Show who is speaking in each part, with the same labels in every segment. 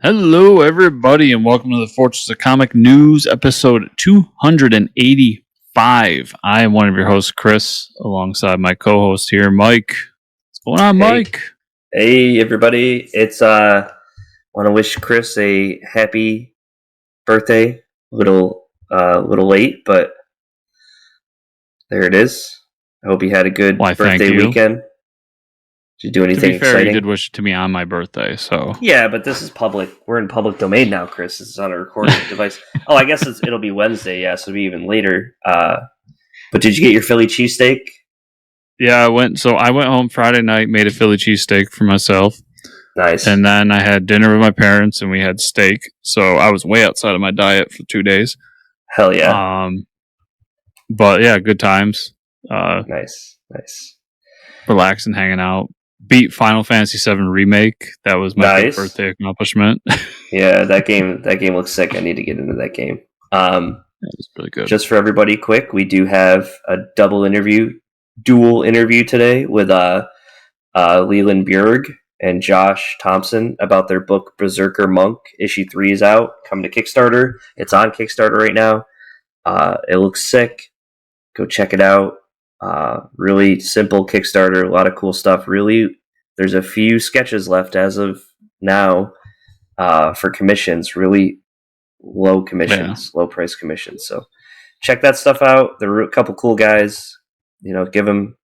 Speaker 1: Hello, everybody, and welcome to the Fortress of Comic News, episode 285. I am one of your hosts, Chris, alongside my co-host here, Mike. What's going on, Mike?
Speaker 2: Hey, everybody. It's want to wish Chris a happy birthday. A little late, but there it is. I hope you had a good birthday weekend. Did you do anything exciting? To be fair,
Speaker 1: you did wish it to me on my birthday, so...
Speaker 2: Yeah, but this is public. We're in public domain now, Chris. This is on a recording device. Oh, I guess it'll be Wednesday, yeah, so it'll be even later. But did you get your Philly cheesesteak?
Speaker 1: Yeah, I went home Friday night, made a Philly cheesesteak for myself.
Speaker 2: Nice.
Speaker 1: And then I had dinner with my parents, and we had steak. So I was way outside of my diet for 2 days.
Speaker 2: Hell yeah.
Speaker 1: But yeah, good times.
Speaker 2: Nice.
Speaker 1: Relaxing, hanging out. Beat Final Fantasy VII Remake. That was my birthday accomplishment.
Speaker 2: Yeah, that game looks sick. I need to get into that game.
Speaker 1: That was really good.
Speaker 2: Just for everybody, quick, we do have a dual interview today with Leland Bjerg and Josh Thompson about their book Berserker Monk. Issue 3 is out, coming to Kickstarter. It's on Kickstarter right now. It looks sick. Go check it out. Really simple Kickstarter, a lot of cool stuff. Really, there's a few sketches left as of now for commissions. Really low commissions, low price commissions. So check that stuff out. There are a couple cool guys. You know, give them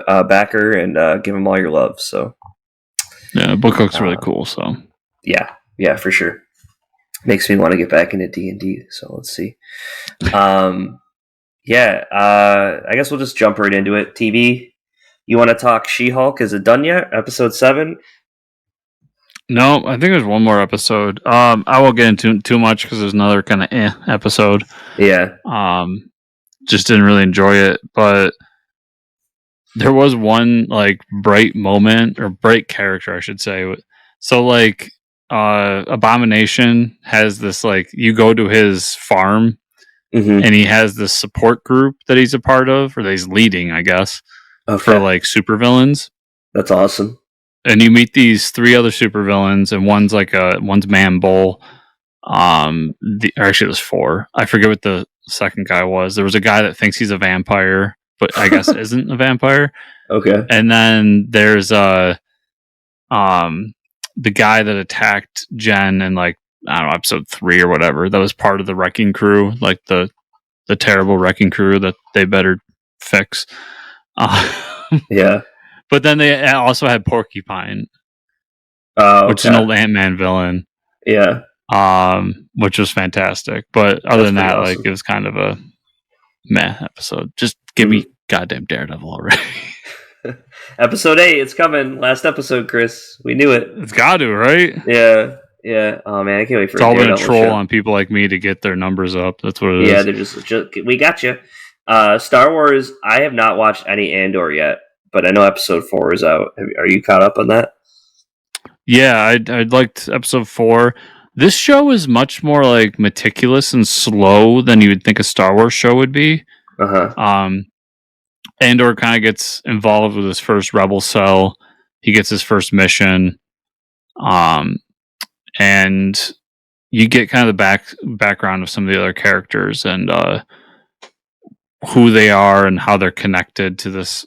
Speaker 2: a backer and give them all your love. So
Speaker 1: yeah, the book looks really cool. So
Speaker 2: yeah, for sure. Makes me want to get back into D&D. So let's see. Yeah, I guess we'll just jump right into it. TV, you want to talk She-Hulk? Is it done yet? Episode 7?
Speaker 1: No, I think there's one more episode. I won't get into too much because there's another kind of episode.
Speaker 2: Yeah.
Speaker 1: Just didn't really enjoy it, but there was one like bright moment or bright character, I should say. So like, Abomination has this like you go to his farm.
Speaker 2: Mm-hmm.
Speaker 1: And he has this support group that he's a part of, or that he's leading, I guess, for like supervillains.
Speaker 2: That's awesome.
Speaker 1: And you meet these 3 other supervillains, and one's Man Bull. Actually, it was 4. I forget what the second guy was. There was a guy that thinks he's a vampire, but I guess isn't a vampire.
Speaker 2: Okay.
Speaker 1: And then there's the guy that attacked Jen and like. I don't know, episode 3 or whatever. That was part of the wrecking crew, like the terrible wrecking crew that they better fix.
Speaker 2: Yeah.
Speaker 1: But then they also had Porcupine, which is an old Ant-Man villain.
Speaker 2: Yeah.
Speaker 1: Which was fantastic. But other than that, awesome. Like it was kind of a meh episode. Just give me goddamn Daredevil already.
Speaker 2: Episode 8, it's coming. Last episode, Chris. We knew it.
Speaker 1: It's got to, right?
Speaker 2: Yeah. Yeah. Oh man, I can't wait for
Speaker 1: it's all been a troll on people like me to get their numbers up. That's what it is.
Speaker 2: Yeah, they're just we got you. Star Wars. I have not watched any Andor yet, but I know episode 4 is out. Are you caught up on that?
Speaker 1: Yeah, I liked episode 4. This show is much more like meticulous and slow than you would think a Star Wars show would be. Andor kind of gets involved with his first rebel cell. He gets his first mission. And you get kind of the background of some of the other characters and who they are and how they're connected to this.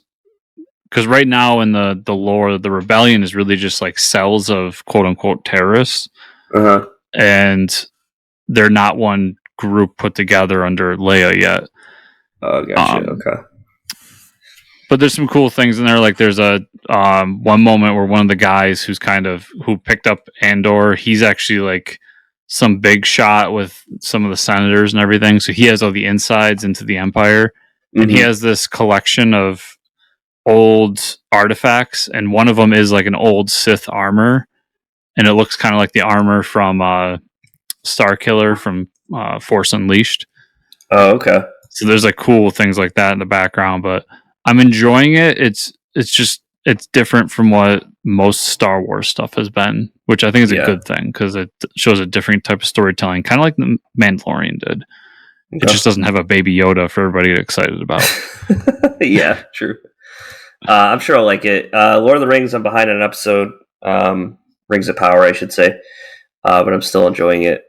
Speaker 1: Because right now in the lore, the rebellion is really just like cells of quote unquote terrorists, and they're not one group put together under Leia yet.
Speaker 2: Oh, gotcha. Okay.
Speaker 1: But there's some cool things in there. Like there's a one moment where one of the guys who picked up Andor, he's actually like some big shot with some of the senators and everything. So he has all the insides into the Empire, and he has this collection of old artifacts, and one of them is like an old Sith armor, and it looks kind of like the armor from Starkiller from Force Unleashed.
Speaker 2: Oh, okay.
Speaker 1: So there's like cool things like that in the background, but I'm enjoying it. It's different from what most Star Wars stuff has been, which I think is a good thing because it shows a different type of storytelling, kind of like the Mandalorian did. It just doesn't have a baby Yoda for everybody to get excited about.
Speaker 2: Yeah, true. I'm sure I'll like it. Lord of the Rings, I'm behind on an episode. Rings of Power, I should say. but I'm still enjoying it.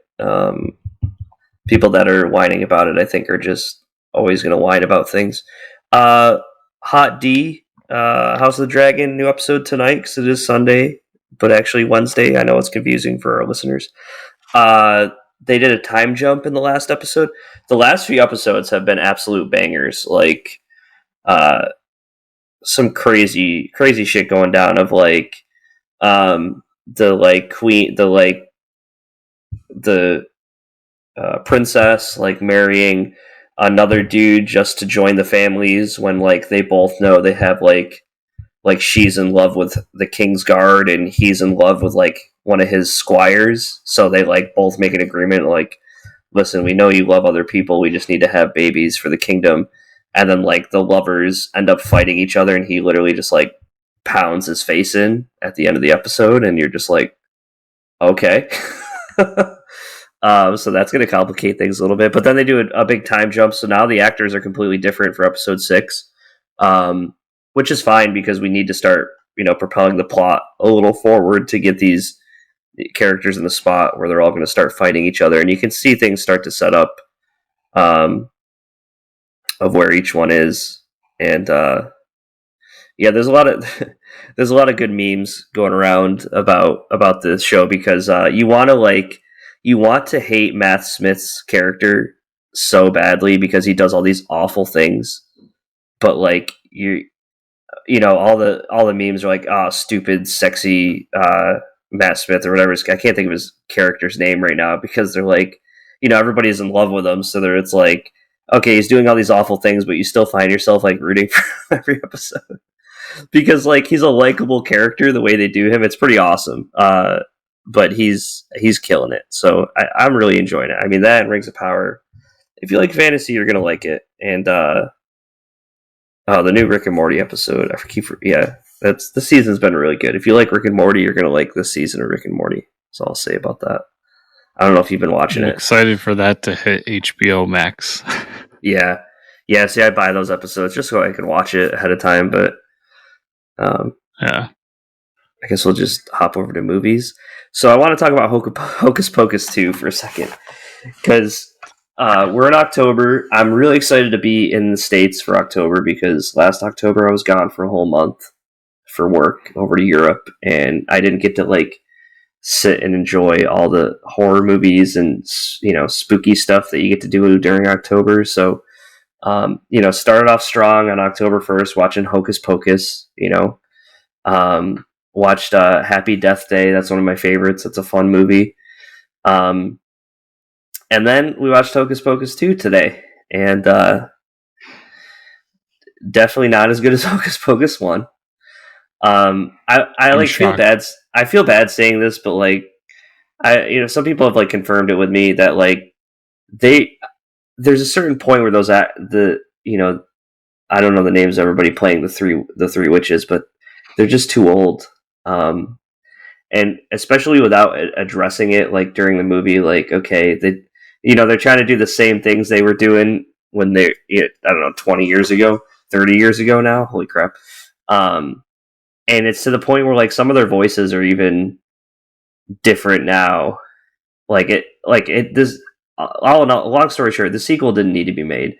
Speaker 2: People that are whining about it, I think, are just always going to whine about things. Hot D, House of the Dragon, new episode tonight because it is Sunday, but actually Wednesday. I know it's confusing for our listeners. They did a time jump in the last episode. The last few episodes have been absolute bangers. Like, some crazy shit going down of like, the like queen, the princess like marrying another dude just to join the families when like they both know they have like she's in love with the king's guard and he's in love with like one of his squires, so they like both make an agreement like, listen, we know you love other people, we just need to have babies for the kingdom. And then like the lovers end up fighting each other and he literally just like pounds his face in at the end of the episode and you're just like, okay. So that's going to complicate things a little bit. But then they do a big time jump, so now the actors are completely different for episode 6, which is fine because we need to start, propelling the plot a little forward to get these characters in the spot where they're all going to start fighting each other, and you can see things start to set up of where each one is. And yeah, there's a lot of good memes going around about this show because you want to hate Matt Smith's character so badly because he does all these awful things, but like all the memes are like, oh, stupid, sexy Matt Smith or whatever. I can't think of his character's name right now because they're like, everybody's in love with him, so it's like, okay, he's doing all these awful things, but you still find yourself like rooting for him every episode because like he's a likable character. The way they do him, it's pretty awesome. But he's killing it. So I'm really enjoying it. I mean, that and Rings of Power. If you like fantasy, you're gonna like it. And the new Rick and Morty episode. The season's been really good. If you like Rick and Morty, you're gonna like this season of Rick and Morty. That's all I'll say about that. I don't know if you've been watching
Speaker 1: I'm
Speaker 2: it.
Speaker 1: excited for that to hit HBO Max.
Speaker 2: Yeah. See, I buy those episodes just so I can watch it ahead of time. But
Speaker 1: yeah.
Speaker 2: I guess we'll just hop over to movies. So I want to talk about Hocus Pocus 2 for a second. Because we're in October. I'm really excited to be in the States for October because last October I was gone for a whole month for work over to Europe. And I didn't get to like sit and enjoy all the horror movies and, spooky stuff that you get to do during October. So, started off strong on October 1st watching Hocus Pocus, watched Happy Death Day. That's one of my favorites. It's a fun movie. And then we watched Hocus Pocus 2 today. And definitely not as good as Hocus Pocus 1. I feel bad. I feel bad saying this, but like, some people have like confirmed it with me that like there's a certain point where I don't know the names of everybody playing the three witches, but they're just too old. And especially without addressing it, like during the movie, like, okay, they're trying to do the same things they were doing when they, I don't know, 20 years ago, 30 years ago now. Holy crap. And it's to the point where like some of their voices are even different now. Long story short, the sequel didn't need to be made,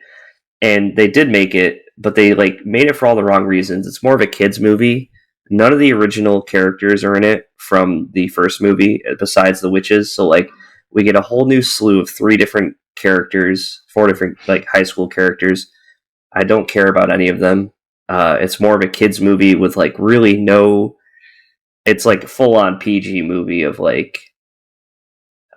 Speaker 2: and they did make it, but they like made it for all the wrong reasons. It's more of a kids movie. None of the original characters are in it from the first movie besides the witches. So like we get a whole new slew of 3 different characters, 4 different like high school characters. I don't care about any of them. It's more of a kids movie with like really no. It's like full on PG movie of like,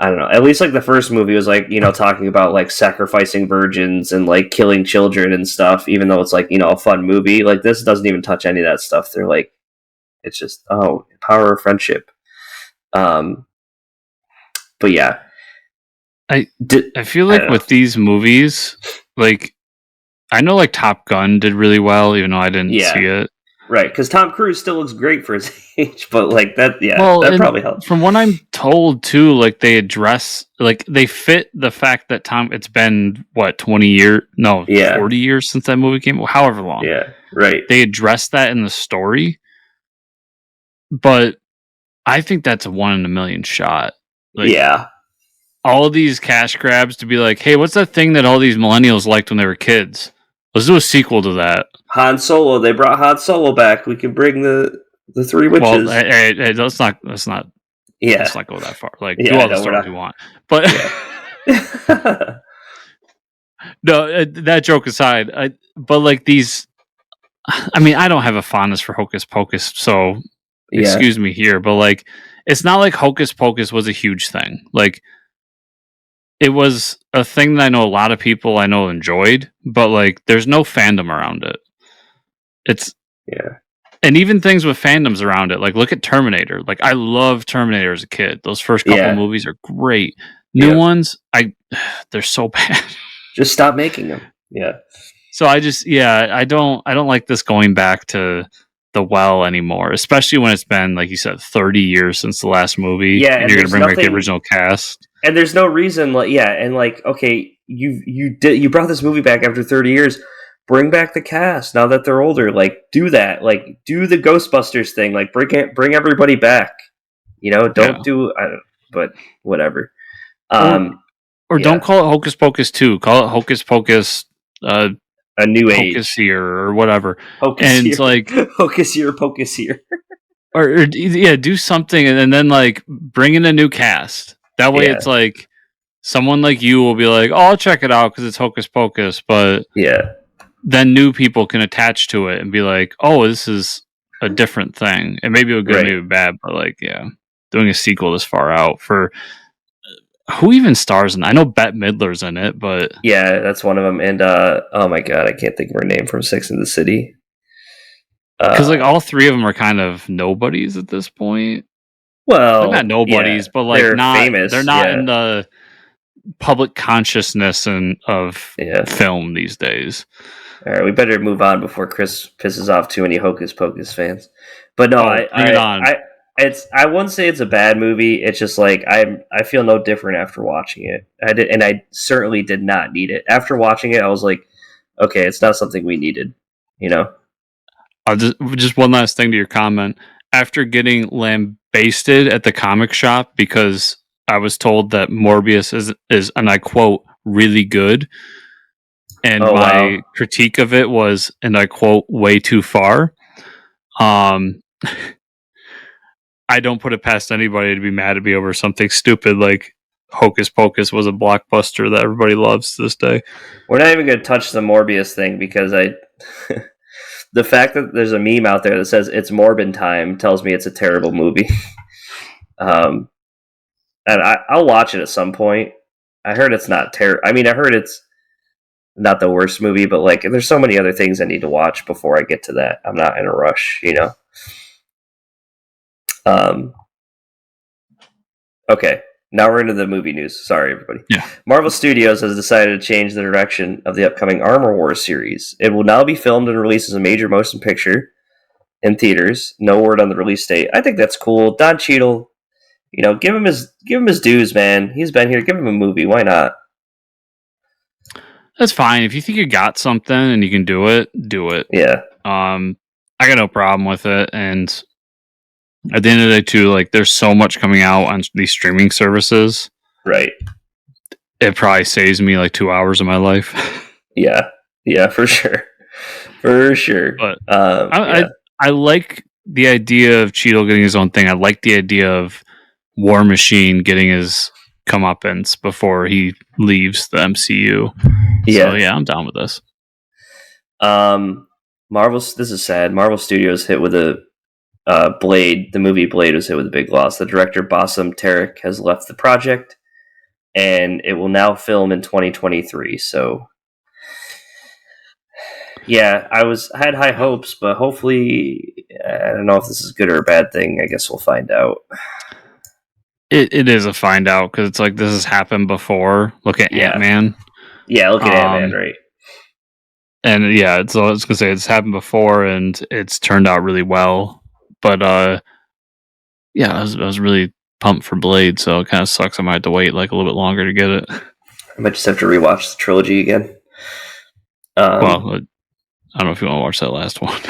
Speaker 2: I don't know. At least like the first movie was like, talking about like sacrificing virgins and like killing children and stuff, even though it's like, a fun movie. Like this doesn't even touch any of that stuff. They're like, it's just, power of friendship. But yeah.
Speaker 1: I feel like with these movies, like, I know like Top Gun did really well, even though I didn't see it.
Speaker 2: Right, because Tom Cruise still looks great for his age, but like that, that probably helps.
Speaker 1: From what I'm told, too, like they address, like they fit the fact that it's been what 40 years since that movie came, however long.
Speaker 2: Yeah, right.
Speaker 1: They address that in the story, but I think that's a 1 in a million shot. Like,
Speaker 2: yeah.
Speaker 1: All these cash grabs to be like, hey, what's that thing that all these millennials liked when they were kids? Let's do a sequel to that.
Speaker 2: Han Solo. They brought Han Solo back. We can bring the three witches.
Speaker 1: Well, hey, let's not go that far. Like, do all the stories you want. But no, that joke aside, but like these, I mean, I don't have a fondness for Hocus Pocus, so excuse me here, but like, it's not like Hocus Pocus was a huge thing. Like, it was a thing that I know a lot of people I know enjoyed, but like, there's no fandom around it. And even things with fandoms around it, like look at Terminator. Like, I love Terminator as a kid. Those first couple movies are great. New ones, they're so bad.
Speaker 2: Just stop making them. Yeah.
Speaker 1: So I don't like this going back to the well anymore, especially when it's been, like you said, 30 years since the last movie.
Speaker 2: Yeah,
Speaker 1: and you're gonna bring back the original cast.
Speaker 2: And there's no reason, okay, you brought this movie back after 30 years. Bring back the cast now that they're older. Like, do that. Like, do the Ghostbusters thing. Like, bring everybody back. You know, but whatever.
Speaker 1: Or don't call it Hocus Pocus 2. Call it Hocus Pocus
Speaker 2: A New Age.
Speaker 1: Hocus here or whatever.
Speaker 2: It's like Hocus here, Pocus here.
Speaker 1: or do something and then like bring in a new cast. That way it's like someone like you will be like, oh, I'll check it out because it's Hocus Pocus. But then new people can attach to it and be like, oh, this is a different thing. And maybe it'll good, maybe bad, but like, doing a sequel this far out for who even stars in it? I know Bette Midler's in it, but
Speaker 2: that's one of them. And oh my god, I can't think of her name from Sex and the City.
Speaker 1: Because like all three of them are kind of nobodies at this point.
Speaker 2: Well,
Speaker 1: like, not nobodies, but like
Speaker 2: they're
Speaker 1: not
Speaker 2: famous.
Speaker 1: They're not in the public consciousness of film these days.
Speaker 2: All right, we better move on before Chris pisses off too many Hocus Pocus fans. But no, I wouldn't say it's a bad movie. It's just like I feel no different after watching it. I certainly did not need it. After watching it, I was like, okay, it's not something we needed. You know.
Speaker 1: Just one last thing to your comment. After getting lambasted at the comic shop because I was told that Morbius is, and I quote, really good. And my critique of it was, and I quote, way too far. I don't put it past anybody to be mad at me over something stupid like Hocus Pocus was a blockbuster that everybody loves to this day.
Speaker 2: We're not even going to touch the Morbius thing because the fact that there's a meme out there that says it's Morbin time tells me it's a terrible movie. And I'll watch it at some point. I heard it's not terrible. I mean, I heard it's not the worst movie, but like, there's so many other things I need to watch before I get to that. I'm not in a rush, you know? Okay, now we're into the movie news. Sorry, everybody.
Speaker 1: Yeah.
Speaker 2: Marvel Studios has decided to change the direction of the upcoming Armor Wars series. It will now be filmed and released as a major motion picture in theaters. No word on the release date. I think that's cool. Don Cheadle, you know, give him his dues, man. He's been here. Give him a movie. Why not?
Speaker 1: That's fine. If you think you got something and you can do it, do it.
Speaker 2: Yeah.
Speaker 1: I got no problem with it. And at the end of the day, too, like there's so much coming out on these streaming services.
Speaker 2: Right.
Speaker 1: It probably saves me like 2 hours of my life.
Speaker 2: Yeah. Yeah, for sure. For sure.
Speaker 1: But I like the idea of Cheadle getting his own thing. I like the idea of War Machine getting his comeuppance before he leaves the MCU.
Speaker 2: Yeah.
Speaker 1: So yeah, I'm down with this.
Speaker 2: This is sad. Marvel Studios hit with a Blade. The movie Blade was hit with a big loss. The director Bassam Tarek has left the project, and it will now film in 2023. So, yeah, I had high hopes, but hopefully, I don't know if this is a good or a bad thing. I guess we'll find out.
Speaker 1: It is a find out because it's like this has happened before. Look at Ant-Man.
Speaker 2: Yeah, look at Ant-Man, right?
Speaker 1: And yeah, so I was gonna say it's happened before, and it's turned out really well. But yeah, I was really pumped for Blade, so it kind of sucks. I might have to wait like a little bit longer to get it.
Speaker 2: I might just have to rewatch the trilogy again.
Speaker 1: Well, I don't know if you want to watch that last one.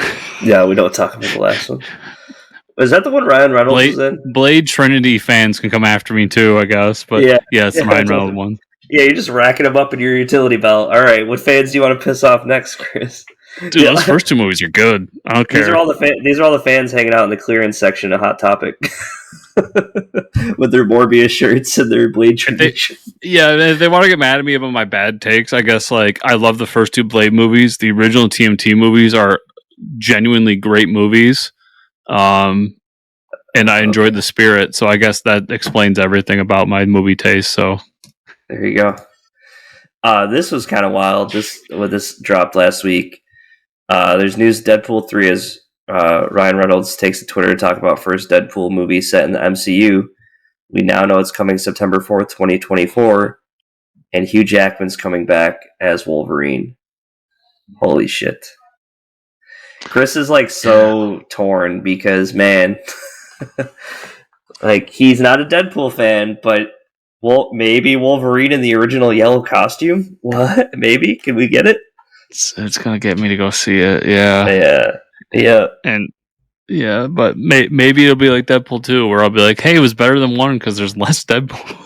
Speaker 2: Yeah, we don't talk about the last one. Was that the one Ryan Reynolds was in?
Speaker 1: Blade Trinity fans can come after me too, I guess. But yeah, it's the Ryan Reynolds one.
Speaker 2: Yeah, you're just racking them up in your utility belt. All right, what fans do you want to piss off next, Chris?
Speaker 1: Dude, those first two movies are good. I don't care.
Speaker 2: These are all the fans hanging out in the clearance section of Hot Topic with their Morbius shirts and their Blade Trinity.
Speaker 1: If they want to get mad at me about my bad takes, I guess like I love the first two Blade movies. The original TMT movies are genuinely great movies. And I enjoyed the spirit, so I guess that explains everything about my movie taste. So
Speaker 2: there you go. This was kind of wild. This dropped last week. There's news Deadpool 3 is Ryan Reynolds takes to Twitter to talk about first Deadpool movie set in the MCU. We now know it's coming September 4th, 2024, and Hugh Jackman's coming back as Wolverine. Holy shit. Chris is like so torn because, man, like he's not a Deadpool fan, but maybe Wolverine in the original yellow costume? What? Maybe? Can we get it?
Speaker 1: It's gonna get me to go see it. Yeah. And yeah, but maybe it'll be like Deadpool 2, where I'll be like, hey, it was better than 1 because there's less Deadpool.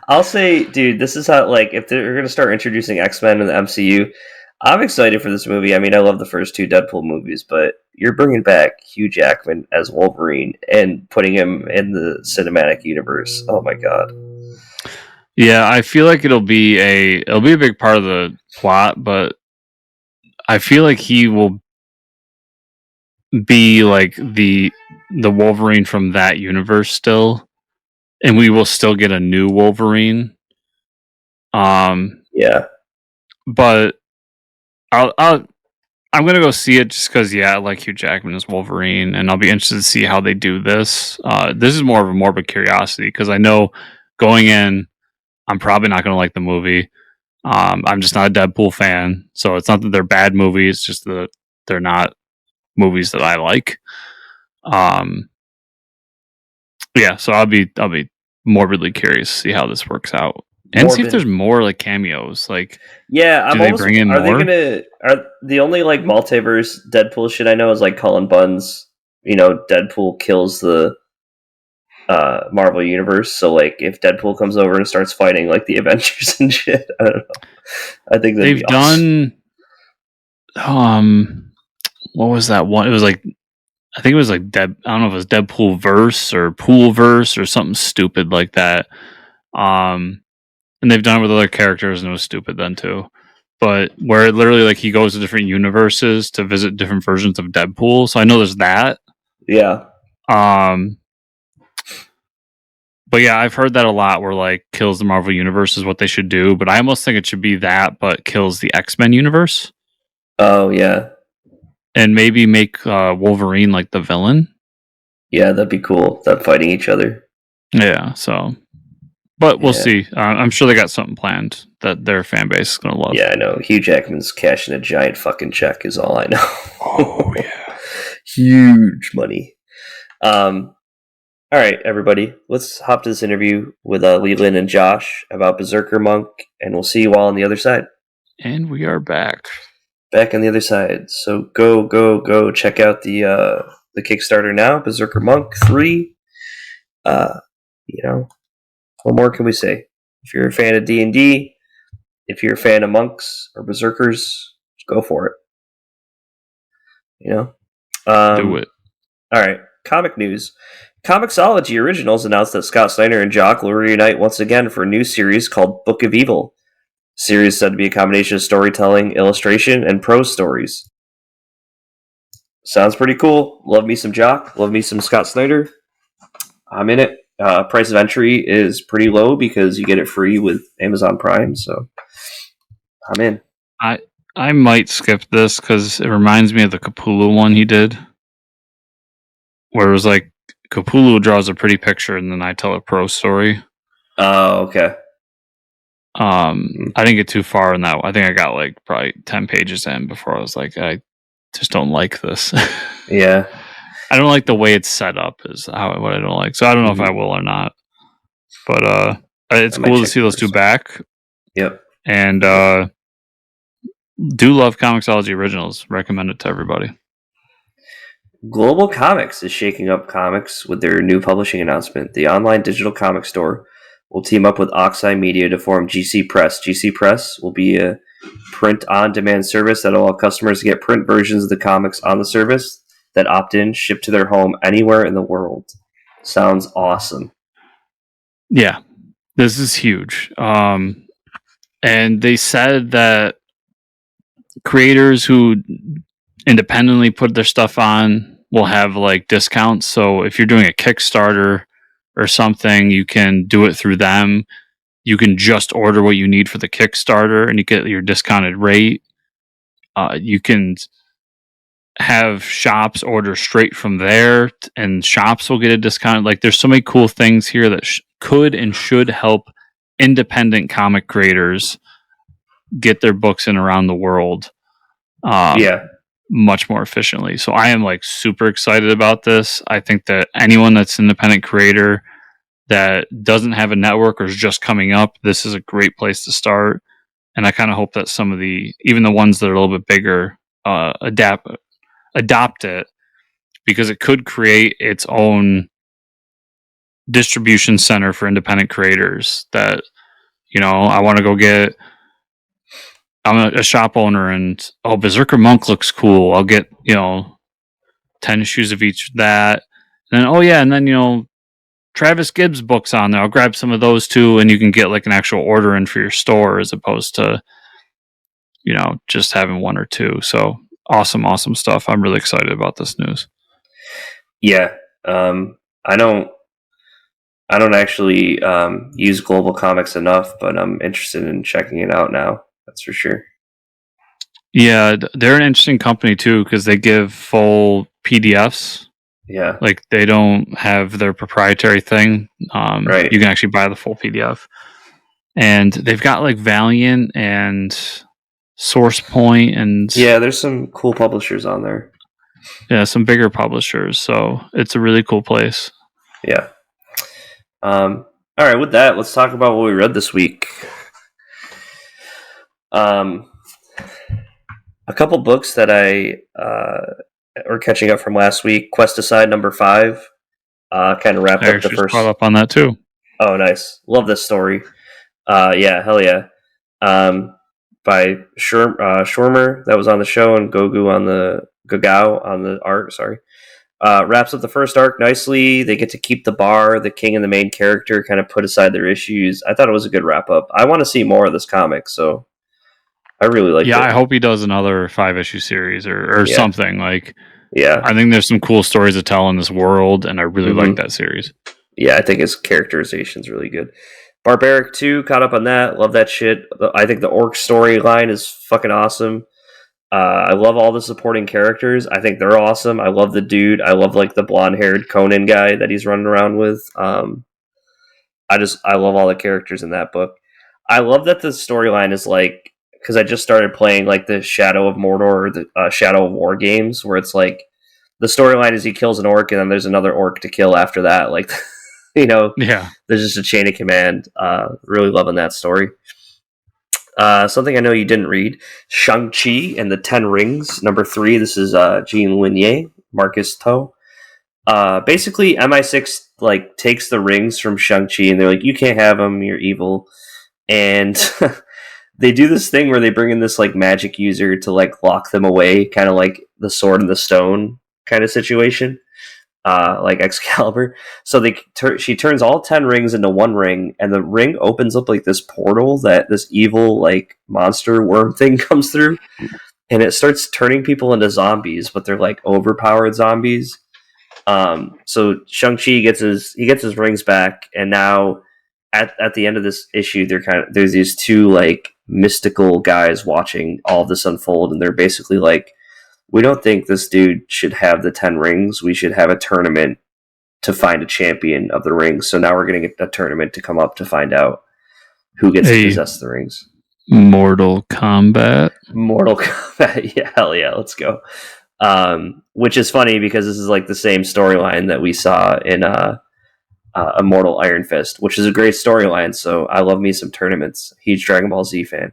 Speaker 2: I'll say, dude, this is how, like, if they're gonna start introducing X-Men in the MCU, I'm excited for this movie. I mean, I love the first two Deadpool movies, but you're bringing back Hugh Jackman as Wolverine and putting him in the cinematic universe. Oh my god.
Speaker 1: Yeah, I feel like it'll be a big part of the plot, but I feel like he will be like the Wolverine from that universe still, and we will still get a new Wolverine.
Speaker 2: Yeah,
Speaker 1: but I'm gonna go see it just because I like Hugh Jackman as Wolverine, and I'll be interested to see how they do this. This is more of a morbid curiosity because I know going in, I'm probably not gonna like the movie. I'm just not a Deadpool fan, so it's not that they're bad movies, just that they're not movies that I like. So I'll be morbidly curious to see how this works out and see if there's more like cameos. Like,
Speaker 2: I'm
Speaker 1: they bring in more?
Speaker 2: Are the only like multiverse Deadpool shit I know is like Cullen Bunn's? Deadpool kills the Marvel universe. So like, if Deadpool comes over and starts fighting like the Avengers and shit, I don't know. I think
Speaker 1: they've done. What was that one? It was like, I think it was like I don't know if it was Deadpool verse or Pool verse or something stupid like that. And they've done it with other characters, and it was stupid then too. But where it literally like he goes to different universes to visit different versions of Deadpool. So I know there's that.
Speaker 2: Yeah.
Speaker 1: But yeah, I've heard that a lot. Where like kills the Marvel universe is what they should do. But I almost think it should be that, but kills the X-Men universe.
Speaker 2: Oh yeah.
Speaker 1: And maybe make Wolverine like the villain.
Speaker 2: Yeah, that'd be cool. Them fighting each other.
Speaker 1: Yeah, so. But we'll see. I'm sure they got something planned that their fan base is going to love.
Speaker 2: Yeah, I know. Hugh Jackman's cashing a giant fucking check is all I know.
Speaker 1: Oh, yeah.
Speaker 2: Huge money. All right, everybody. Let's hop to this interview with Leland and Josh about Berserker Monk, and we'll see you all on the other side.
Speaker 1: And we are back.
Speaker 2: Back on the other side. So go check out the Kickstarter now, Berserker Monk 3. What more can we say? If you're a fan of D&D, if you're a fan of monks or berserkers, go for it. Do
Speaker 1: it.
Speaker 2: All right. Comic news. Comixology Originals announced that Scott Snyder and Jock will reunite once again for a new series called Book of Evil. The series is said to be a combination of storytelling, illustration, and prose stories. Sounds pretty cool. Love me some Jock. Love me some Scott Snyder. I'm in it. Price of entry is pretty low because you get it free with Amazon Prime, so I'm in.
Speaker 1: I might skip this because it reminds me of the Capullo one he did, where it was like Capullo draws a pretty picture and then I tell a prose story.
Speaker 2: Oh, okay.
Speaker 1: I didn't get too far in that. I think I got like probably 10 pages in before I was like, I just don't like this.
Speaker 2: Yeah.
Speaker 1: I don't like the way it's set up is what I don't like. So I don't know if I will or not. But it's cool to see those two back.
Speaker 2: Yep.
Speaker 1: And do love Comixology Originals. Recommend it to everybody.
Speaker 2: GlobalComix is shaking up comics with their new publishing announcement. The online digital comic store will team up with Oxeye Media to form GC Press. GC Press will be a print-on-demand service that will allow customers to get print versions of the comics on the service that opt in, shipped to their home anywhere in the world. Sounds awesome.
Speaker 1: Yeah, this is huge. And they said that creators who independently put their stuff on will have like discounts. So if you're doing a Kickstarter or something, you can do it through them. You can just order what you need for the Kickstarter and you get your discounted rate. You can have shops order straight from there and shops will get a discount. Like there's so many cool things here that could and should help independent comic creators get their books in around the world much more efficiently. So I am like super excited about this. I think that anyone that's an independent creator that doesn't have a network or is just coming up, this is a great place to start. And I kind of hope that some of even the ones that are a little bit bigger, adopt it, because it could create its own distribution center for independent creators that, I want to go get. I'm a shop owner and Berserker Monk looks cool. I'll get, 10 issues of each of that. And then, Travis Gibbs books on there. I'll grab some of those too, and you can get like an actual order in for your store as opposed to, just having one or two. So awesome stuff. I'm really excited about this news.
Speaker 2: Yeah. I don't actually use GlobalComix enough, but I'm interested in checking it out now. That's for sure.
Speaker 1: Yeah, they're an interesting company too because they give full PDFs.
Speaker 2: Yeah.
Speaker 1: Like they don't have their proprietary thing.
Speaker 2: Right.
Speaker 1: You can actually buy the full PDF. And they've got like Valiant and Source Point and
Speaker 2: yeah, there's some cool publishers on there.
Speaker 1: Yeah, some bigger publishers. So it's a really cool place.
Speaker 2: Yeah. All right, with that, let's talk about what we read this week. A couple books that I are catching up from last week. Quest Aside number 5 kind of wrapped up the first.
Speaker 1: Caught up on that too.
Speaker 2: Oh, nice! Love this story. Yeah, hell yeah. By Schwimmer, that was on the show, and Gogao on the art. Sorry. Wraps up the first arc nicely. They get to keep the bar. The king and the main character kind of put aside their issues. I thought it was a good wrap up. I want to see more of this comic, so I really like it.
Speaker 1: Yeah, I hope he does another 5-issue series or something. Like,
Speaker 2: yeah,
Speaker 1: I think there's some cool stories to tell in this world, and I really like that series.
Speaker 2: Yeah, I think his characterization's really good. Barbaric 2, caught up on that. Love that shit. I think the orc storyline is fucking awesome. I love all the supporting characters. I think they're awesome. I love the dude. I love like the blonde-haired Conan guy that he's running around with. I love all the characters in that book. I love that the storyline is like, because I just started playing like the Shadow of Mordor or the Shadow of War games, where it's like the storyline is he kills an orc and then there's another orc to kill after that. Like,
Speaker 1: yeah,
Speaker 2: there's just a chain of command. Really loving that story. Something I know you didn't read, Shang-Chi and the 10 Rings, number 3. This is Jean Linier, Marcus To. Basically, MI6 like takes the rings from Shang-Chi and they're like, you can't have them, you're evil. And they do this thing where they bring in this like magic user to like lock them away, kind of like the Sword in the Stone kind of situation, like Excalibur. So she turns all 10 rings into one ring, and the ring opens up like this portal that this evil like monster worm thing comes through, and it starts turning people into zombies, but they're like overpowered zombies. So Shang-Chi gets his rings back, and now at the end of this issue, there's these two like mystical guys watching all this unfold, and they're basically like, we don't think this dude should have the 10 rings. We should have a tournament to find a champion of the rings. So now we're going to get a tournament to come up to find out who gets to possess the rings.
Speaker 1: Mortal Kombat.
Speaker 2: Yeah, hell yeah, let's go. Which is funny because this is like the same storyline that we saw in Immortal Iron Fist, which is a great storyline. So I love me some tournaments. Huge Dragon Ball Z fan.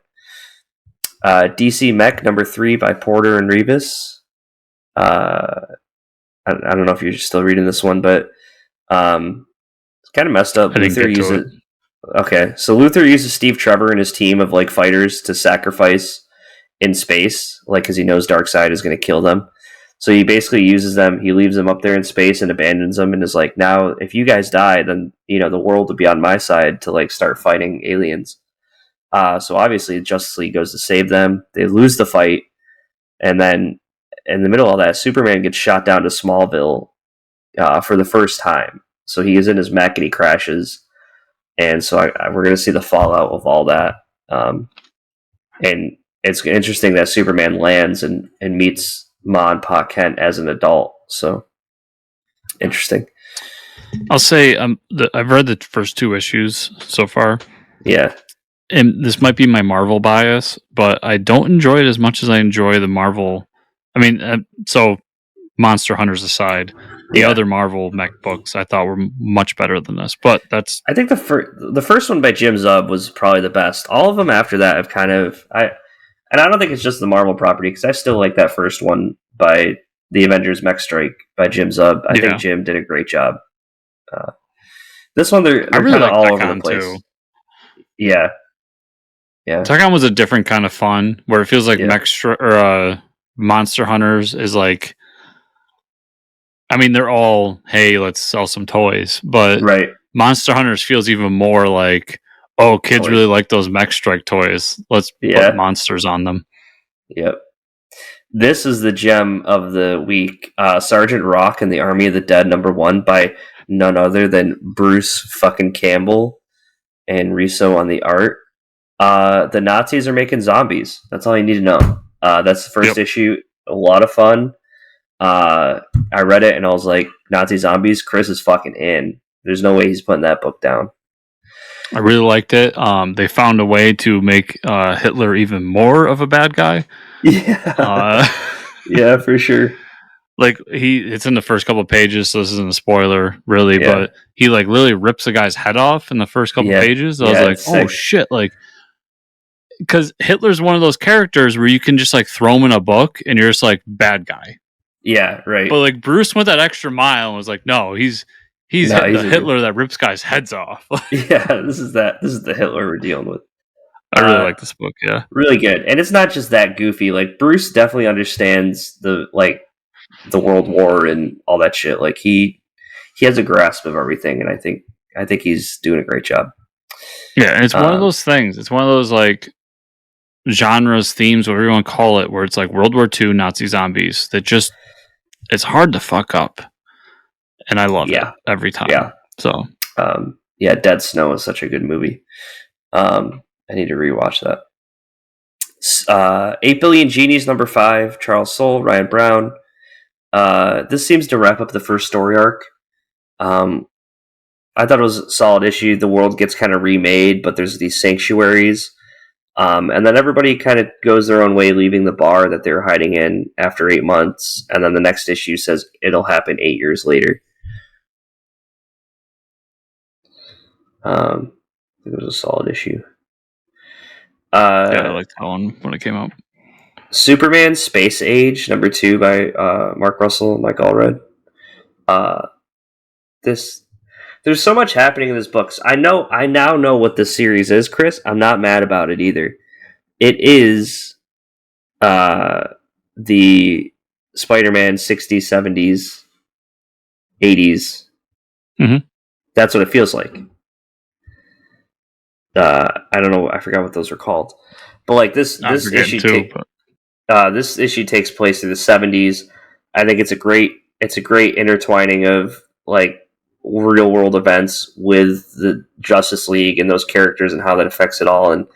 Speaker 2: DC Mech number 3 by Porter and Rivas. I don't know if you're still reading this one, but it's kind of messed up.
Speaker 1: I didn't get to it.
Speaker 2: Okay, so Luthor uses Steve Trevor and his team of like fighters to sacrifice in space, like because he knows Darkseid is going to kill them. So he basically uses them. He leaves them up there in space and abandons them, and is like, now if you guys die, then the world will be on my side to like start fighting aliens. So obviously, Justice League goes to save them. They lose the fight, and then in the middle of that, Superman gets shot down to Smallville for the first time. So he is in his mech and he crashes. And so we're going to see the fallout of all that. And it's interesting that Superman lands and meets Ma and Pa Kent as an adult. So interesting.
Speaker 1: I'll say I've read the first 2 issues so far.
Speaker 2: Yeah.
Speaker 1: And this might be my Marvel bias, but I don't enjoy it as much as I enjoy the Marvel. I mean, so Monster Hunters aside, the other Marvel mech books I thought were much better than this. But
Speaker 2: I think the first one by Jim Zub was probably the best. All of them after that have kind of and I don't think it's just the Marvel property, because I still like that first one by the Avengers Mech Strike by Jim Zub. I think Jim did a great job. This one they're really kind of all over the place. Too. Yeah.
Speaker 1: Tekon was a different kind of fun, where it feels like Monster Hunters is like, I mean, they're all, hey, let's sell some toys, but Monster Hunters feels even more like, oh, kids really like those Mech Strike toys. Let's put monsters on them.
Speaker 2: Yep. This is the gem of the week. Sergeant Rock and the Army of the Dead #1 by none other than Bruce fucking Campbell and Riso on the art. The Nazis are making zombies. That's all you need to know. That's the first issue. A lot of fun. I read it and I was like, Nazi zombies? Chris is fucking in. There's no way he's putting that book down.
Speaker 1: I really liked it. They found a way to make Hitler even more of a bad guy.
Speaker 2: Yeah. Yeah, for sure.
Speaker 1: Like it's in the first couple of pages, so this isn't a spoiler, really. Yeah. But he like literally rips a guy's head off in the first couple pages. I was like, oh shit! Like, because Hitler's one of those characters where you can just like throw him in a book and you're just like, bad guy.
Speaker 2: Yeah, right.
Speaker 1: But like Bruce went that extra mile and was like, no, he's the Hitler that rips guys' heads off.
Speaker 2: Yeah, this is the Hitler we're dealing with.
Speaker 1: I really like this book. Yeah,
Speaker 2: really good, and it's not just that goofy. Like Bruce definitely understands the World War and all that shit. Like he has a grasp of everything, and I think he's doing a great job.
Speaker 1: Yeah, and it's one of those things. It's one of those like genres, themes, whatever you want to call it, where it's like World War II Nazi zombies that just it's hard to fuck up, and I love it every time. Yeah. So
Speaker 2: Dead Snow is such a good movie. I need to rewatch that. 8 Billion Genies #5, Charles Soule, Ryan Brown. This seems to wrap up the first story arc. I thought it was a solid issue. The world gets kind of remade, but there's these sanctuaries. And then everybody kind of goes their own way, leaving the bar that they're hiding in after 8 months. And then the next issue says it'll happen 8 years later. I think it was a solid issue.
Speaker 1: I liked that one when it came out.
Speaker 2: Superman Space Age #2 by Mark Russell and Mike Allred. There's so much happening in this book. I now know what this series is, Chris. I'm not mad about it either. It is the Spider-Man 60s, 70s, 80s.
Speaker 1: Mm-hmm.
Speaker 2: That's what it feels like. I don't know. I forgot what those are called. But like this issue this issue takes place in the 70s. I think it's a great intertwining of like real world events with the Justice League and those characters and how that affects it all. And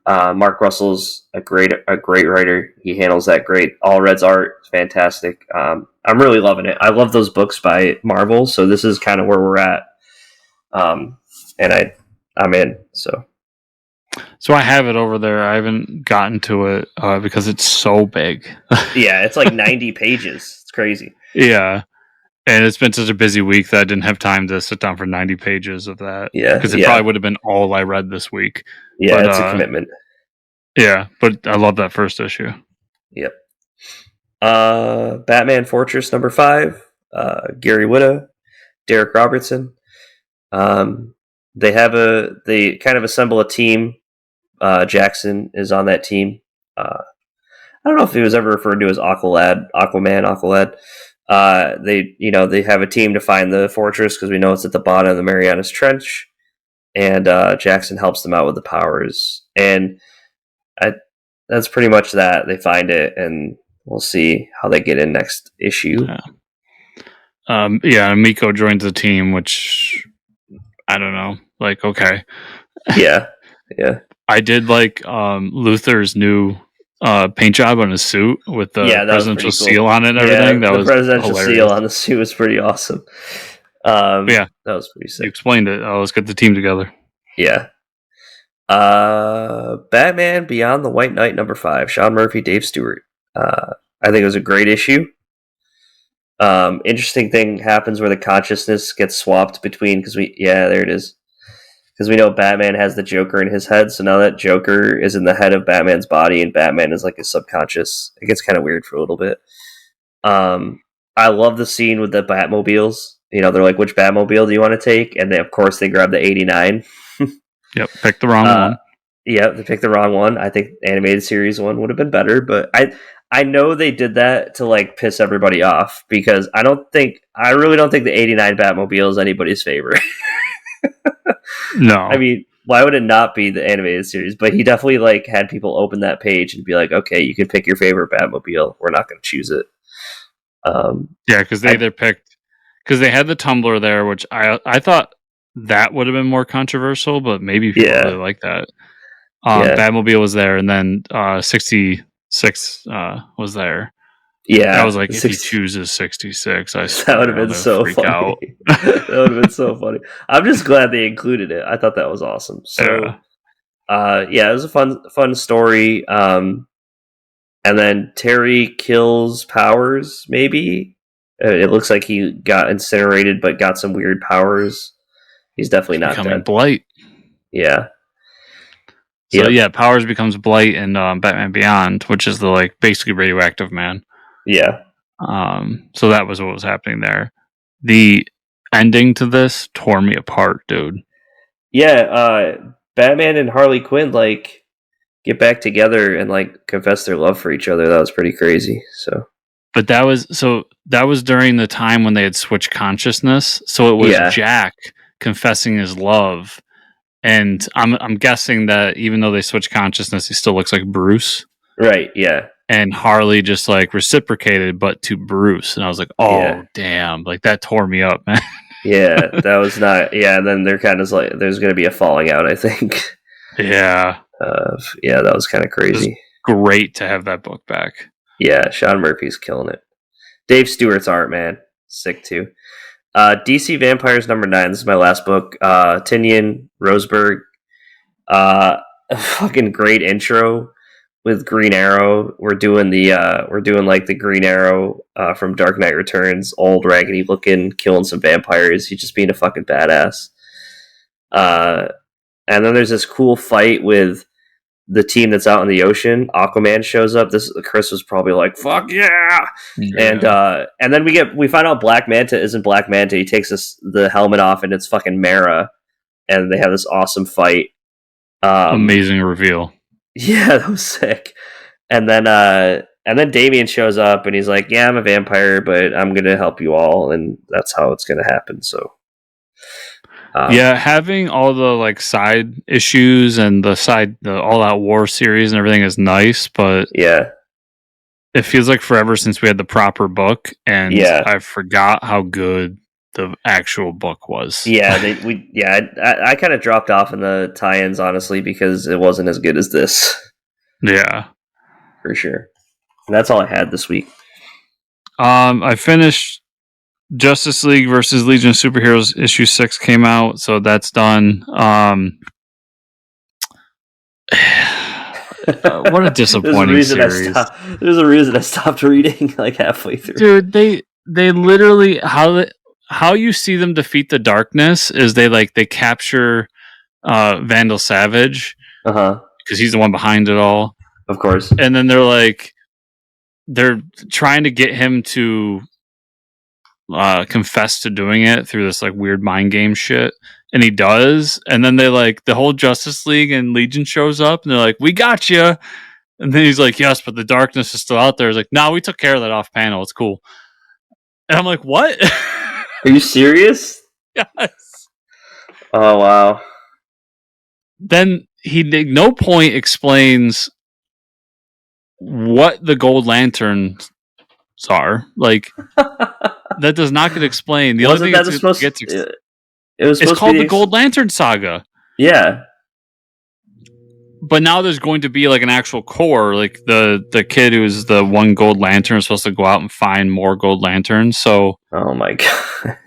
Speaker 2: Mark Russell's a great writer. He handles that great. Allred's art is fantastic. I'm really loving it. I love those books by Marvel, so this is kind of where we're at. And I'm in.
Speaker 1: So I have it over there. I haven't gotten to it because it's so big.
Speaker 2: Yeah, it's like 90 pages. It's crazy.
Speaker 1: Yeah. And it's been such a busy week that I didn't have time to sit down for 90 pages of that.
Speaker 2: Yeah.
Speaker 1: Because it probably would have been all I read this week.
Speaker 2: Yeah, it's a commitment.
Speaker 1: Yeah, but I love that first issue.
Speaker 2: Yep. Batman Fortress #5. Gary Whitta, Derek Robertson. They kind of assemble a team. Jackson is on that team. I don't know if he was ever referred to as Aqualad. They have a team to find the fortress because we know it's at the bottom of the Marianas Trench, and Jackson helps them out with the powers. And that's pretty much that. They find it, and we'll see how they get in next issue.
Speaker 1: Miko joins the team, which I don't know. Like, okay.
Speaker 2: Yeah.
Speaker 1: I did like Luther's new paint job on his suit with the presidential seal on it and everything. That was
Speaker 2: presidential
Speaker 1: hilarious.
Speaker 2: seal on the suit was pretty awesome. That was pretty sick.
Speaker 1: You explained it. Let's get the team together.
Speaker 2: Yeah. Batman Beyond the White Knight #5. Sean Murphy, Dave Stewart. I think it was a great issue. Interesting thing happens where the consciousness gets swapped between there it is. Because we know Batman has the Joker in his head, so now that Joker is in the head of Batman's body, and Batman is like his subconscious. It gets kind of weird for a little bit. I love the scene with the Batmobiles. They're like, "Which Batmobile do you want to take?" And of course, they grab the '89.
Speaker 1: Yep, picked the wrong one.
Speaker 2: Yeah, they picked the wrong one. I think the animated series one would have been better, but I know they did that to like piss everybody off because I really don't think the '89 Batmobile is anybody's favorite.
Speaker 1: No,
Speaker 2: I mean, why would it not be the animated series? But he definitely like had people open that page and be like, "Okay, you can pick your favorite Batmobile. We're not going to choose it."
Speaker 1: Because they had the Tumblr there, which I thought that would have been more controversial, but maybe people really like that. Batmobile was there, and then 66 was there.
Speaker 2: Yeah,
Speaker 1: I was like, if he chooses 66,
Speaker 2: that would have been so funny. That would have been so funny. I'm just glad they included it. I thought that was awesome. So, it was a fun story. And then Terry kills Powers. Maybe it looks like he got incinerated, but got some weird powers. He's definitely not dead.
Speaker 1: Blight.
Speaker 2: Yeah.
Speaker 1: So Powers becomes Blight in Batman Beyond, which is the basically radioactive man.
Speaker 2: Yeah.
Speaker 1: So that was what was happening there. The ending to this tore me apart, dude.
Speaker 2: Yeah, Batman and Harley Quinn get back together and confess their love for each other. That was pretty crazy. So,
Speaker 1: but that was during the time when they had switched consciousness. So it was Jack confessing his love, and I'm guessing that even though they switched consciousness, he still looks like Bruce.
Speaker 2: Right. Yeah.
Speaker 1: And Harley just reciprocated, but to Bruce. And I was like, damn. That tore me up, man.
Speaker 2: Yeah, that was not. Yeah, and then they're kind of there's going to be a falling out, I think.
Speaker 1: Yeah.
Speaker 2: That was kind of crazy.
Speaker 1: Great to have that book back.
Speaker 2: Yeah, Sean Murphy's killing it. Dave Stewart's art, man. Sick too. DC Vampires #9. This is my last book. Tinian Roseberg. Fucking great intro. With Green Arrow, we're doing the Green Arrow from Dark Knight Returns, old raggedy looking, killing some vampires. He's just being a fucking badass. And then there's this cool fight with the team that's out in the ocean. Aquaman shows up. Chris was probably like, "Fuck yeah!" And then we find out Black Manta isn't Black Manta. He takes the helmet off, and it's fucking Mara. And they have this awesome fight.
Speaker 1: Amazing reveal.
Speaker 2: Yeah, that was sick. And then Damian shows up and he's like, "Yeah, I'm a vampire, but I'm gonna help you all," and that's how it's gonna happen. So,
Speaker 1: having all the side issues and the All Out War series and everything is nice, but it feels like forever since we had the proper book, and I forgot how good the actual book was.
Speaker 2: I kind of dropped off in the tie-ins, honestly, because it wasn't as good as this.
Speaker 1: Yeah,
Speaker 2: for sure. And that's all I had this week.
Speaker 1: I finished Justice League versus Legion of Superheroes issue 6 came out, so that's done. What a disappointing series.
Speaker 2: There's a reason I stopped reading halfway through.
Speaker 1: Dude, they literally how you see them defeat the darkness is they capture Vandal Savage because he's the one behind it all,
Speaker 2: of course,
Speaker 1: and then they're trying to get him to confess to doing it through this like weird mind game shit, and he does, and then they like the whole Justice League and Legion shows up, and they're like, "We got you," and then he's like, "Yes, but the darkness is still out there." He's like, "No, we took care of that off panel. It's cool." And I'm like, "What?"
Speaker 2: Are you serious?
Speaker 1: Yes.
Speaker 2: Oh wow.
Speaker 1: Then he at no point explains what the Gold Lanterns are. Like that does not get explained. The
Speaker 2: Wasn't
Speaker 1: only
Speaker 2: that
Speaker 1: thing
Speaker 2: it was
Speaker 1: it's called the Gold Lantern Saga.
Speaker 2: Yeah.
Speaker 1: But now there's going to be like an actual core, like the kid who's the one Gold Lantern is supposed to go out and find more Gold Lanterns. So,
Speaker 2: oh my god!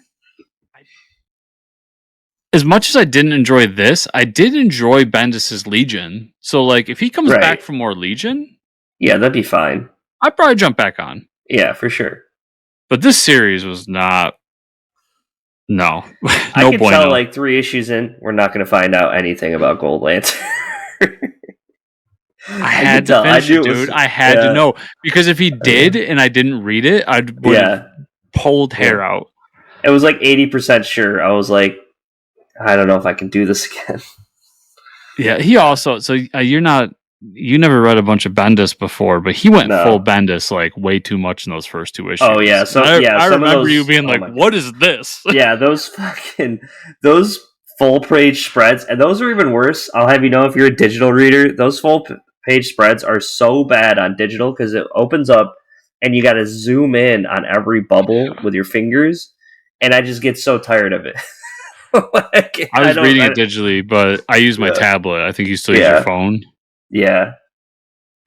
Speaker 1: as much as I didn't enjoy this, I did enjoy Bendis's Legion. So, like, if he comes back for more Legion,
Speaker 2: yeah, that'd be fine.
Speaker 1: I'd probably jump back on.
Speaker 2: Yeah, for sure.
Speaker 1: But this series was not. No,
Speaker 2: I can tell like 3 issues in, we're not going to find out anything about Gold Lantern.
Speaker 1: I had to finish it, dude. I had to know, because if he did and I didn't read it, I would have pulled hair out.
Speaker 2: It was like 80% sure. I was like, I don't know if I can do this again.
Speaker 1: Yeah, he also. So you never read a bunch of Bendis before, but he went full Bendis like way too much in those first 2 issues.
Speaker 2: Oh yeah, so
Speaker 1: I remember you being like, "What is this?"
Speaker 2: Yeah, those full page spreads, and those are even worse. I'll have you know, if you're a digital reader, those full page spreads are so bad on digital because it opens up and you got to zoom in on every bubble with your fingers, and I just get so tired of it.
Speaker 1: I was reading it digitally, but I use my tablet. I think you still use your phone.
Speaker 2: Yeah.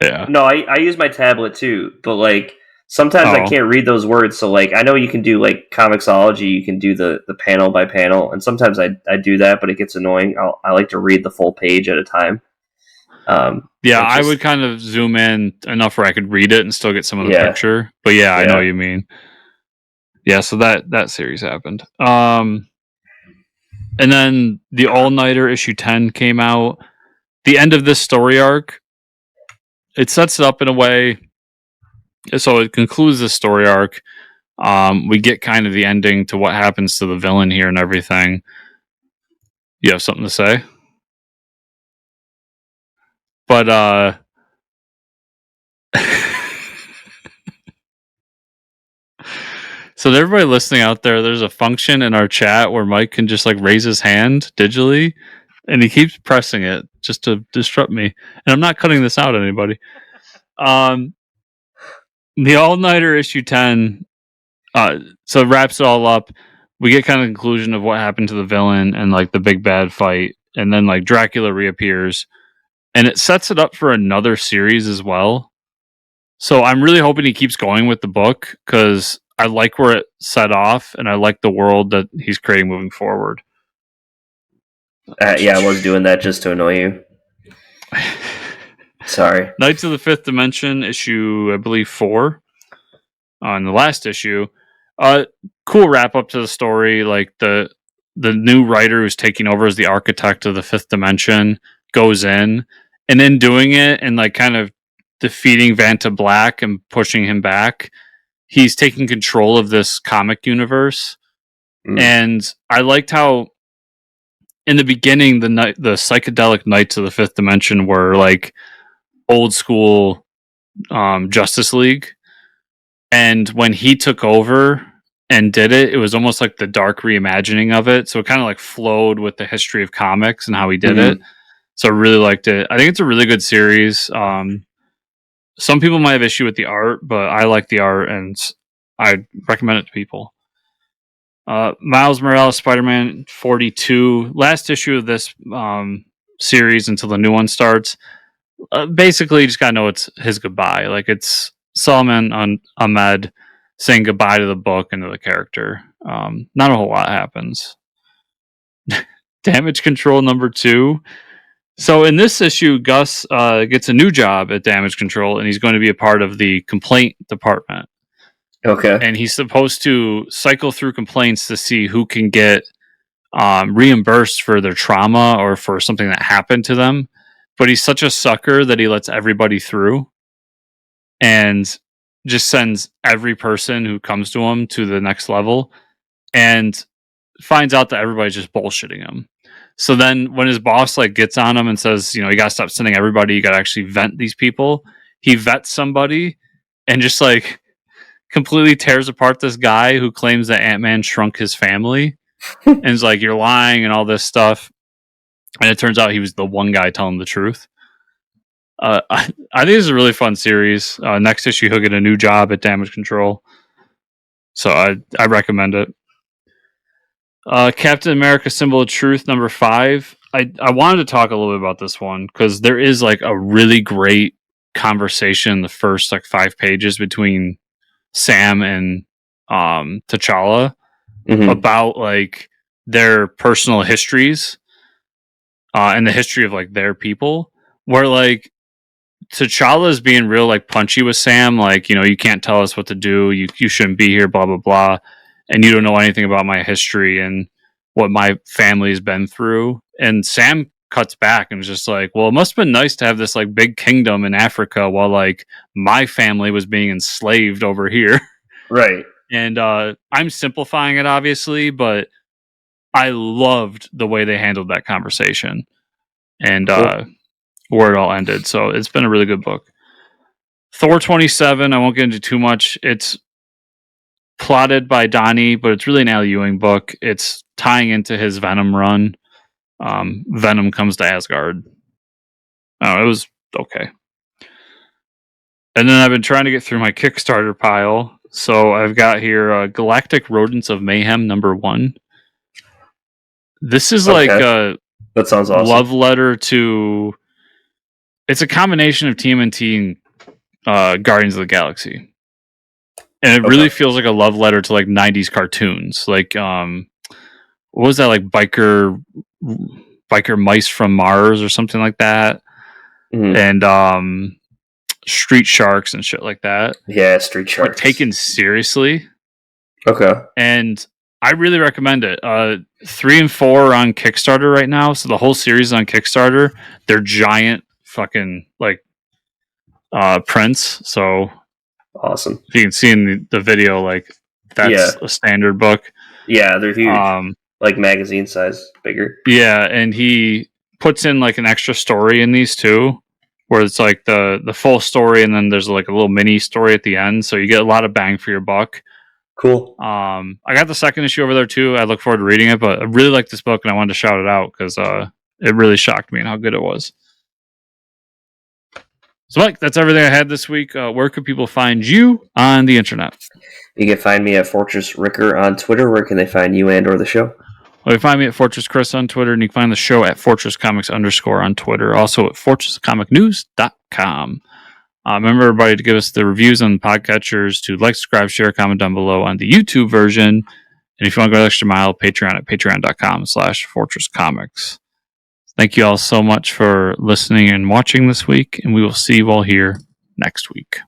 Speaker 2: No, I use my tablet too, but like sometimes I can't read those words. So like I know you can do like Comixology, you can do the panel by panel, and sometimes I do that, but it gets annoying. I like to read the full page at a time.
Speaker 1: I would kind of zoom in enough where I could read it and still get some of the picture. But I know what you mean. Yeah, so that series happened. And then the All-Nighter issue 10 came out. The end of this story arc, it sets it up in a way. So it concludes the story arc. We get kind of the ending to what happens to the villain here and everything. You have something to say? But so to everybody listening out there, there's a function in our chat where Mike can just like raise his hand digitally, and he keeps pressing it just to disrupt me. And I'm not cutting this out, anybody. The All-Nighter issue 10, so it wraps it all up. We get kind of conclusion of what happened to the villain and like the big bad fight, and then like Dracula reappears, and it sets it up for another series as well. So I'm really hoping he keeps going with the book, because I like where it set off, and I like the world that he's creating moving forward.
Speaker 2: I was doing that just to annoy you. Sorry.
Speaker 1: Knights of the Fifth Dimension, issue, I believe, 4. On the last issue. Cool wrap up to the story. Like the new writer who's taking over as the architect of the Fifth Dimension goes in, and in doing it and like kind of defeating Vanta Black and pushing him back, he's taking control of this comic universe. And I liked how in the beginning the psychedelic Knights of the Fifth Dimension were like old school Justice League, and when he took over and did it, it was almost like the dark reimagining of it, so it kind of like flowed with the history of comics and how he did it. So I really liked it. I think it's a really good series. Some people might have issue with the art, but I like the art and I recommend it to people. Miles Morales Spider-Man 42, last issue of this series until the new one starts. Basically, you just gotta know it's his goodbye. Like, it's Salman Ahmed saying goodbye to the book and to the character. Not a whole lot happens. Damage Control number 2. So in this issue, Gus gets a new job at Damage Control, and he's going to be a part of the complaint department.
Speaker 2: Okay.
Speaker 1: And he's supposed to cycle through complaints to see who can get reimbursed for their trauma or for something that happened to them. But he's such a sucker that he lets everybody through. And just sends every person who comes to him to the next level, and finds out that everybody's just bullshitting him. So then when his boss like gets on him and says, you know, you gotta stop sending everybody, you gotta actually vent these people, he vets somebody and just like completely tears apart this guy who claims that Ant-Man shrunk his family and is like, you're lying and all this stuff. And it turns out he was the one guy telling the truth. I think it's a really fun series. Next issue, he'll get a new job at Damage Control. So I recommend it. Captain America: Symbol of Truth, number 5. I wanted to talk a little bit about this one because there is like a really great conversation in the first like 5 pages between Sam and T'Challa about like their personal histories and the history of like their people, where like T'Challa is being real like punchy with Sam, like, you know, you can't tell us what to do, you shouldn't be here, blah blah blah, and you don't know anything about my history and what my family's been through. And Sam cuts back and is just like, well, it must have been nice to have this like big kingdom in Africa while like my family was being enslaved over here.
Speaker 2: Right.
Speaker 1: And I'm simplifying it obviously, but I loved the way they handled that conversation and where it all ended. So it's been a really good book. Thor 27, I won't get into too much. It's plotted by Donnie, but it's really an Al Ewing book. It's tying into his Venom run. Venom comes to Asgard. Oh, it was okay. And then I've been trying to get through my Kickstarter pile. So I've got here Galactic Rodents of Mayhem, number 1. This is like a
Speaker 2: that sounds awesome.
Speaker 1: Love letter to... It's a combination of TMNT and Guardians of the Galaxy. And it really feels like a love letter to like 90s cartoons. Like, what was that, like biker mice from Mars or something like that? And Street Sharks and shit like that.
Speaker 2: Yeah, Street Sharks.
Speaker 1: But taken seriously.
Speaker 2: Okay.
Speaker 1: And I really recommend it. 3 and 4 are on Kickstarter right now. So the whole series is on Kickstarter. They're giant fucking like prints. So
Speaker 2: awesome.
Speaker 1: If you can see in the video, like that's a standard book.
Speaker 2: Yeah, they're huge. Like magazine size, bigger.
Speaker 1: Yeah, and he puts in like an extra story in these too, where it's like the full story and then there's like a little mini story at the end. So you get a lot of bang for your buck.
Speaker 2: Cool.
Speaker 1: I got the second issue over there too. I look forward to reading it, but I really like this book and I wanted to shout it out because it really shocked me and how good it was. So, Mike, that's everything I had this week. Where could people find you on the internet?
Speaker 2: You can find me at Fortress Ricker on Twitter. Where can they find you and or the show?
Speaker 1: Well, you can find me at Fortress Chris on Twitter, and you can find the show at FortressComics _ on Twitter. Also at FortressComicNews.com. Remember, everybody, to give us the reviews on the podcatchers, to like, subscribe, share, comment down below on the YouTube version. And if you want to go the extra mile, Patreon at patreon.com/FortressComics. Thank you all so much for listening and watching this week, and we will see you all here next week.